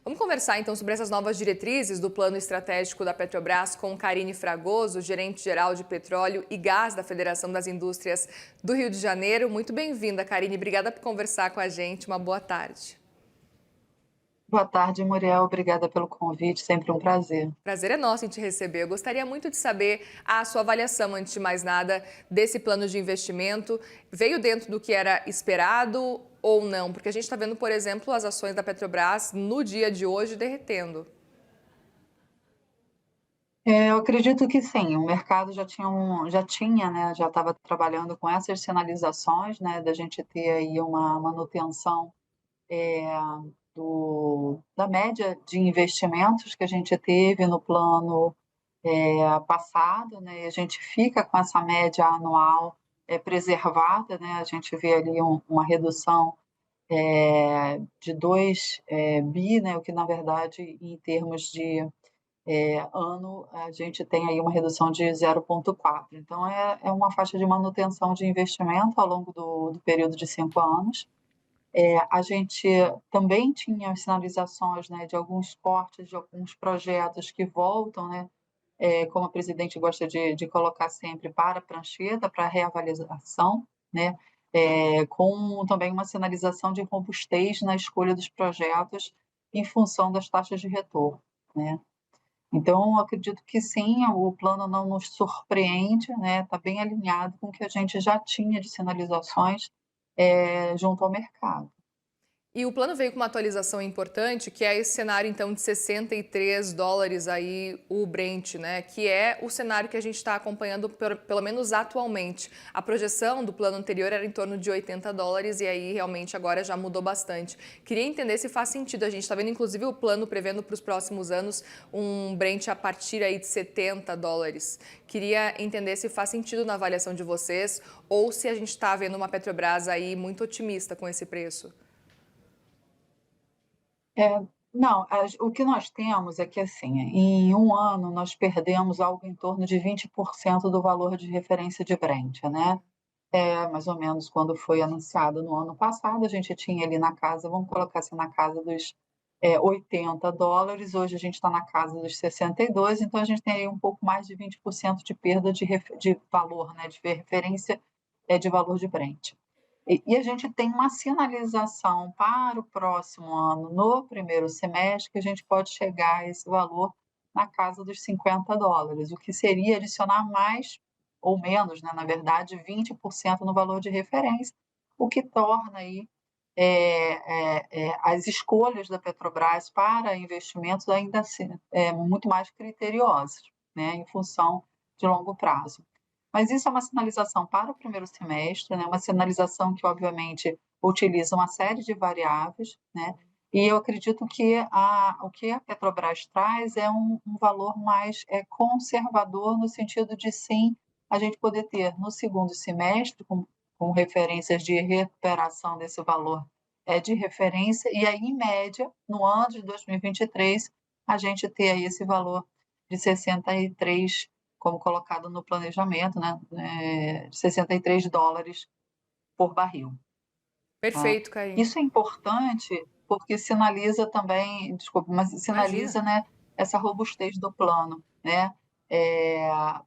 Vamos conversar então sobre essas novas diretrizes do plano estratégico da Petrobras com Carine Fragoso, gerente-geral de petróleo e gás da Federação das Indústrias do Rio de Janeiro. Muito bem-vinda, Carine. Obrigada por conversar com a gente. Uma boa tarde. Boa tarde, Muriel. Obrigada pelo convite, sempre um prazer. Prazer é nosso em te receber. Eu gostaria muito de saber a sua avaliação, antes de mais nada, desse plano de investimento. Veio dentro do que era esperado ou não? Porque a gente está vendo, por exemplo, as ações da Petrobras no dia de hoje derretendo. Eu acredito que sim, o mercado já tinha, né, já estava trabalhando com essas sinalizações, né, da gente ter aí uma manutenção, eh, da média de investimentos que a gente teve no plano, passado, né, e a gente fica com essa média anual, preservada, né, a gente vê ali uma redução de 2 bi, né, o que na verdade em termos de ano, a gente tem aí uma redução de 0,4. Então é uma faixa de manutenção de investimento ao longo do período de 5 anos. A gente também tinha as sinalizações, né, de alguns cortes de alguns projetos que voltam, né, como a presidente gosta de colocar sempre, para a prancheta, para reavaliação, né, com também uma sinalização de robustez na escolha dos projetos em função das taxas de retorno, né. Então, acredito que sim, o plano não nos surpreende, né, está bem alinhado com o que a gente já tinha de sinalizações, junto ao mercado. E o plano veio com uma atualização importante, que é esse cenário então de US$ 63 aí o Brent, né? Que é o cenário que a gente está acompanhando pelo menos atualmente. A projeção do plano anterior era em torno de US$ 80 e aí realmente agora já mudou bastante. Queria entender se faz sentido. A gente está vendo inclusive o plano prevendo para os próximos anos um Brent a partir aí de US$ 70. Queria entender se faz sentido na avaliação de vocês ou se a gente está vendo uma Petrobras aí muito otimista com esse preço. É, não, o que nós temos é que, assim, em um ano nós perdemos algo em torno de 20% do valor de referência de Brent, né. Mais ou menos quando foi anunciado no ano passado, a gente tinha ali na casa, vamos colocar assim, na casa dos, US$ 80, hoje a gente está na casa dos 62, então a gente tem aí um pouco mais de 20% de perda de valor, né, de referência, de valor de Brent. E a gente tem uma sinalização para o próximo ano, no primeiro semestre, que a gente pode chegar a esse valor na casa dos US$ 50, o que seria adicionar mais ou menos, né, na verdade, 20% no valor de referência, o que torna aí, as escolhas da Petrobras para investimentos ainda assim, muito mais criteriosas, né, em função de longo prazo. Mas isso é uma sinalização para o primeiro semestre, né, uma sinalização que obviamente utiliza uma série de variáveis, né, e eu acredito que o que a Petrobras traz é um valor mais, conservador, no sentido de sim, a gente poder ter no segundo semestre, com referências de recuperação desse valor, de referência, e aí em média, no ano de 2023, a gente ter aí esse valor de 63, como colocado no planejamento, né, de US$ 63 por barril, tá. Perfeito, Karine. Isso é importante, porque sinaliza também, desculpa, mas Imagina. sinaliza, né, essa robustez do plano, né,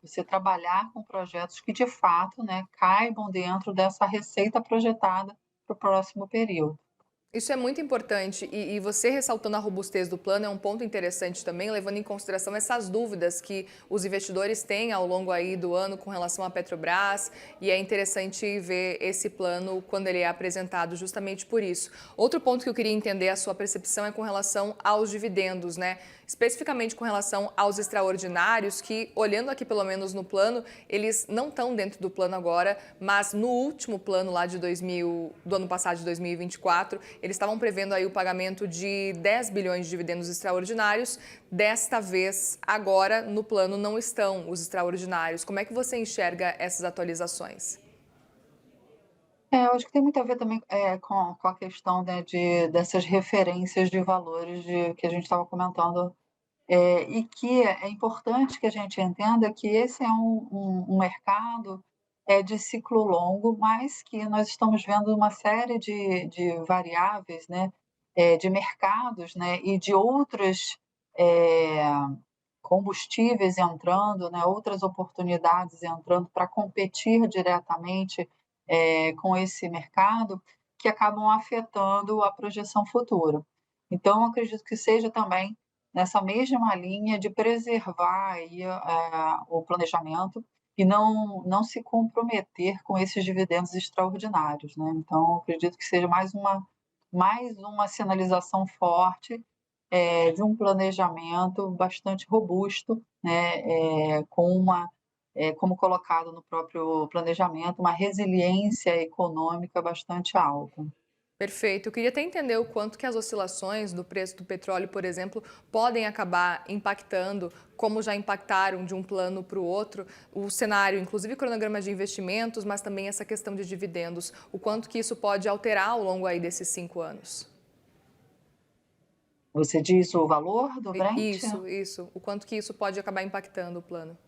você trabalhar com projetos que de fato, né, caibam dentro dessa receita projetada para o próximo período. Isso é muito importante e você ressaltando a robustez do plano é um ponto interessante também, levando em consideração essas dúvidas que os investidores têm ao longo aí do ano com relação à Petrobras, e é interessante ver esse plano quando ele é apresentado justamente por isso. Outro ponto que eu queria entender a sua percepção é com relação aos dividendos, né? Especificamente com relação aos extraordinários, que olhando aqui pelo menos no plano, eles não estão dentro do plano agora, mas no último plano lá de do ano passado, de 2024, eles estavam prevendo aí o pagamento de 10 bilhões de dividendos extraordinários. Desta vez, agora, no plano não estão os extraordinários. Como é que você enxerga essas atualizações? Eu acho que tem muito a ver também, com a questão, né, dessas referências de valores que a gente estava comentando, e que é importante que a gente entenda que esse é um mercado, de ciclo longo, mas que nós estamos vendo uma série de variáveis, né, de mercados, né, e de outros eh, combustíveis entrando, né, outras oportunidades entrando para competir diretamente com esse mercado, que acabam afetando a projeção futura. Então, acredito que seja também nessa mesma linha de preservar aí, o planejamento e não se comprometer com esses dividendos extraordinários, né. Então, acredito que seja mais uma sinalização forte de um planejamento bastante robusto, né, como colocado no próprio planejamento, uma resiliência econômica bastante alta. Perfeito. Eu queria até entender o quanto que as oscilações do preço do petróleo, por exemplo, podem acabar impactando, como já impactaram de um plano para o outro, o cenário, inclusive cronograma de investimentos, mas também essa questão de dividendos. O quanto que isso pode alterar ao longo aí desses 5 anos. Você diz o valor do Brent? Isso. O quanto que isso pode acabar impactando o plano.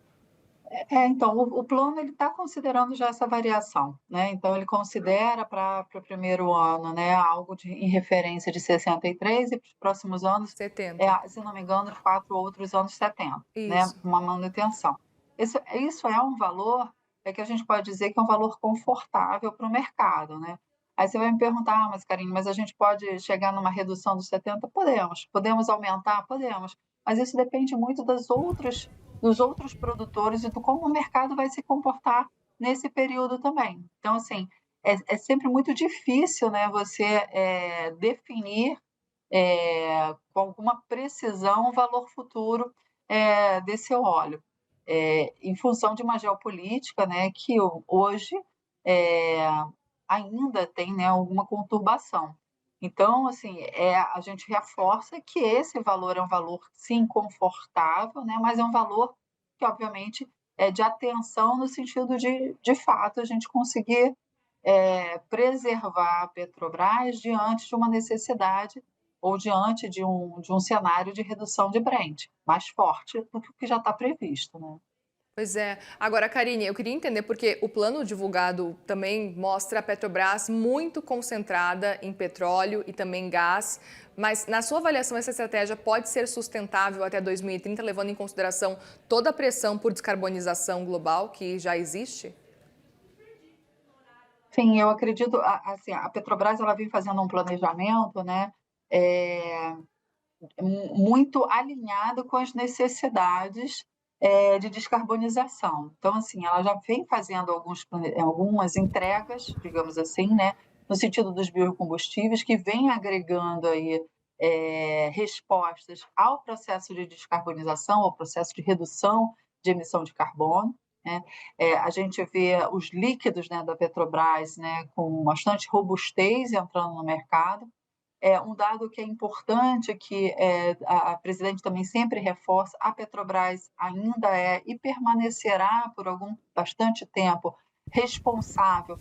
Então, o plano ele está considerando já essa variação, né, então ele considera para o primeiro ano, né, algo em referência de 63 e para os próximos anos, 70. se não me engano, os 4 outros anos 70, né, Isso. uma manutenção. Isso é um valor, que a gente pode dizer que é um valor confortável para o mercado, né. Aí você vai me perguntar: "Ah, mas Carine, mas a gente pode chegar numa redução dos 70?" Podemos. Podemos aumentar? Podemos. Mas isso depende muito dos outros produtores e do como o mercado vai se comportar nesse período também. Então, assim, é sempre muito difícil, né, você definir com alguma precisão o valor futuro desse óleo, em função de uma geopolítica, né, que hoje eh, ainda tem, né, alguma conturbação. Então, assim, a gente reforça que esse valor é um valor, sim, confortável, né, mas é um valor que, obviamente, é de atenção no sentido de fato, a gente conseguir, preservar a Petrobras diante de uma necessidade ou diante de um cenário de redução de Brent, mais forte do que o que já está previsto, né. Pois é. Agora, Karine, eu queria entender porque o plano divulgado também mostra a Petrobras muito concentrada em petróleo e também gás, mas na sua avaliação essa estratégia pode ser sustentável até 2030, levando em consideração toda a pressão por descarbonização global que já existe? Sim, eu acredito, assim, a Petrobras ela vem fazendo um planejamento, né, eh muito alinhado com as necessidades, de descarbonização. Então, assim, ela já vem fazendo algumas entregas, digamos assim, né, no sentido dos biocombustíveis, que vem agregando aí, respostas ao processo de descarbonização, ao processo de redução de emissão de carbono, né. A gente vê os líquidos, né, da Petrobras, né, com bastante robustez entrando no mercado. Um dado que é importante, que a presidente também sempre reforça, a Petrobras ainda é e permanecerá por bastante tempo responsável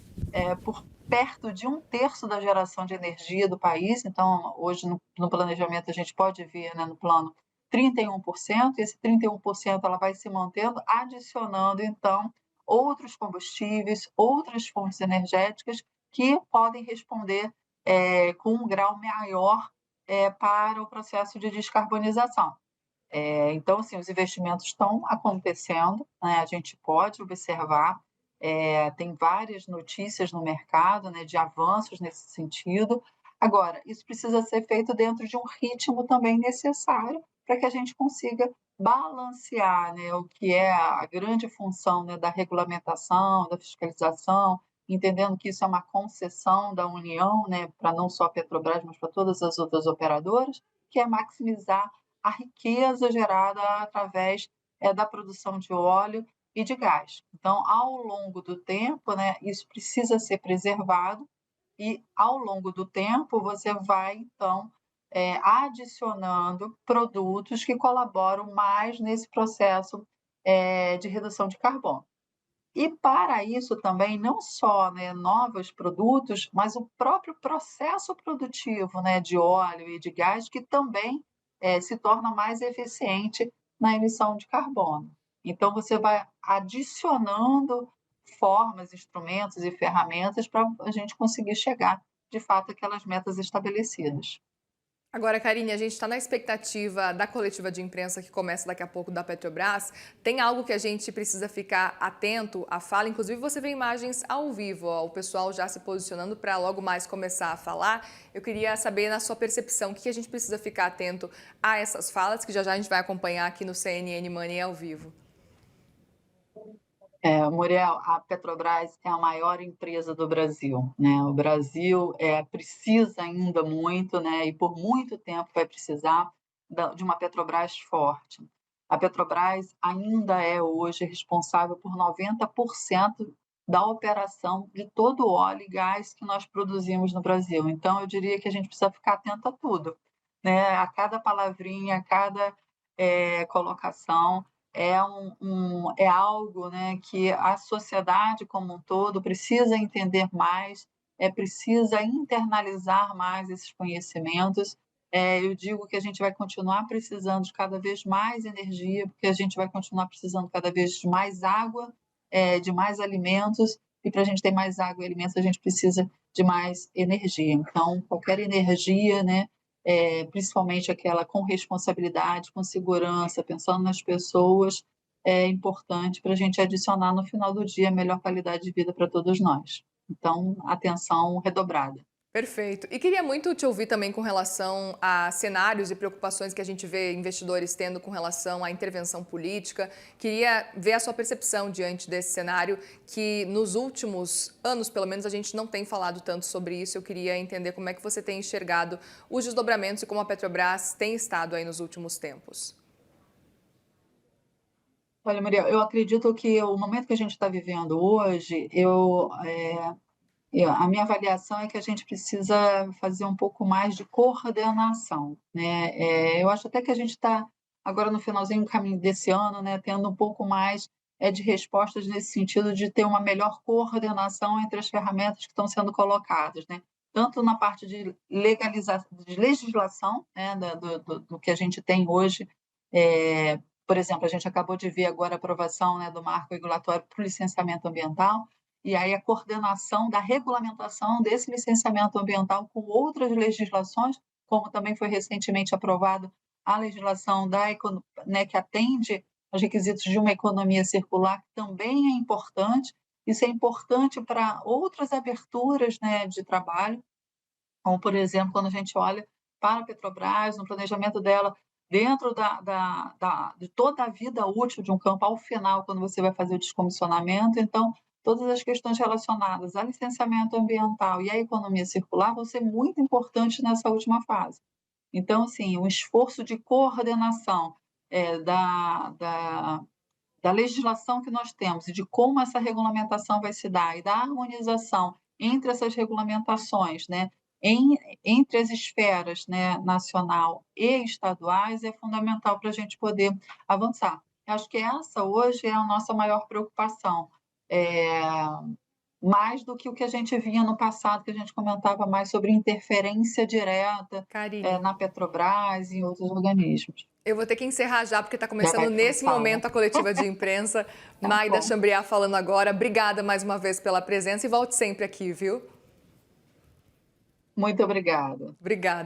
por perto de um terço da geração de energia do país. Então, hoje, no planejamento, a gente pode ver, né, no plano, 31%, e esse 31% ela vai se mantendo, adicionando, então, outros combustíveis, outras fontes energéticas que podem responder com um grau maior para o processo de descarbonização. Então, assim, os investimentos estão acontecendo, né, a gente pode observar, tem várias notícias no mercado, né, de avanços nesse sentido. Agora, isso precisa ser feito dentro de um ritmo também necessário para que a gente consiga balancear, né, o que é a grande função, né, da regulamentação, da fiscalização, entendendo que isso é uma concessão da União, né, para não só a Petrobras, mas para todas as outras operadoras, que é maximizar a riqueza gerada através da produção de óleo e de gás. Então, ao longo do tempo, né, isso precisa ser preservado e, ao longo do tempo, você vai, então, adicionando produtos que colaboram mais nesse processo de redução de carbono. E para isso também, não só, né, novos produtos, mas o próprio processo produtivo, né, de óleo e de gás, que também se torna mais eficiente na emissão de carbono. Então, você vai adicionando formas, instrumentos e ferramentas para a gente conseguir chegar, de fato, àquelas metas estabelecidas. Agora, Karine, a gente está na expectativa da coletiva de imprensa que começa daqui a pouco da Petrobras. Tem algo que a gente precisa ficar atento à fala? Inclusive, você vê imagens ao vivo, ó, o pessoal já se posicionando para logo mais começar a falar. Eu queria saber, na sua percepção, o que a gente precisa ficar atento a essas falas, que já já a gente vai acompanhar aqui no CNN Money ao vivo. Muriel, a Petrobras é a maior empresa do Brasil, né? O Brasil precisa ainda muito, né? E por muito tempo vai precisar de uma Petrobras forte. A Petrobras ainda é hoje responsável por 90% da operação de todo o óleo e gás que nós produzimos no Brasil. Então, eu diria que a gente precisa ficar atento a tudo, né? A cada palavrinha, a cada colocação é algo, né, que a sociedade como um todo precisa entender mais, precisa internalizar mais esses conhecimentos. Eu digo que a gente vai continuar precisando de cada vez mais energia, porque a gente vai continuar precisando cada vez de mais água, de mais alimentos, e para a gente ter mais água e alimentos, a gente precisa de mais energia. Então, qualquer energia, né, principalmente aquela com responsabilidade, com segurança, pensando nas pessoas, é importante para a gente adicionar no final do dia a melhor qualidade de vida para todos nós. Então, atenção redobrada. Perfeito. E queria muito te ouvir também com relação a cenários e preocupações que a gente vê investidores tendo com relação à intervenção política. Queria ver a sua percepção diante desse cenário, que nos últimos anos, pelo menos, a gente não tem falado tanto sobre isso. Eu queria entender como é que você tem enxergado os desdobramentos e como a Petrobras tem estado aí nos últimos tempos. Olha, Maria, eu acredito que o momento que a gente está vivendo hoje, a minha avaliação é que a gente precisa fazer um pouco mais de coordenação, né? Eu acho até que a gente está agora no finalzinho do caminho desse ano, né, tendo um pouco mais de respostas nesse sentido de ter uma melhor coordenação entre as ferramentas que estão sendo colocadas, né? Tanto na parte de de legislação, né, do que a gente tem hoje. Por exemplo, a gente acabou de ver agora a aprovação, né, do marco regulatório para o licenciamento ambiental, e aí a coordenação da regulamentação desse licenciamento ambiental com outras legislações, como também foi recentemente aprovado a legislação né, que atende aos requisitos de uma economia circular, que também é importante. Isso é importante para outras aberturas, né, de trabalho, como, por exemplo, quando a gente olha para a Petrobras, no planejamento dela, dentro de toda a vida útil de um campo, ao final, quando você vai fazer o descomissionamento. Então, todas as questões relacionadas a licenciamento ambiental e à economia circular vão ser muito importantes nessa última fase. Então, assim, o esforço de coordenação eh, da, da, da legislação que nós temos e de como essa regulamentação vai se dar e da harmonização entre essas regulamentações, né, entre as esferas, né, nacional e estaduais, é fundamental para a gente poder avançar. Eu acho que essa hoje é a nossa maior preocupação, é, mais do que o que a gente via no passado, que a gente comentava mais sobre interferência direta Karine, na Petrobras e em outros organismos. eu vou ter que encerrar já, porque está Já vai começando para a nesse sala. momento a coletiva de imprensa. Tá Maida bom. Chambriard falando agora. Obrigada mais uma vez pela presença e volte sempre aqui, viu? Muito obrigada. Obrigada.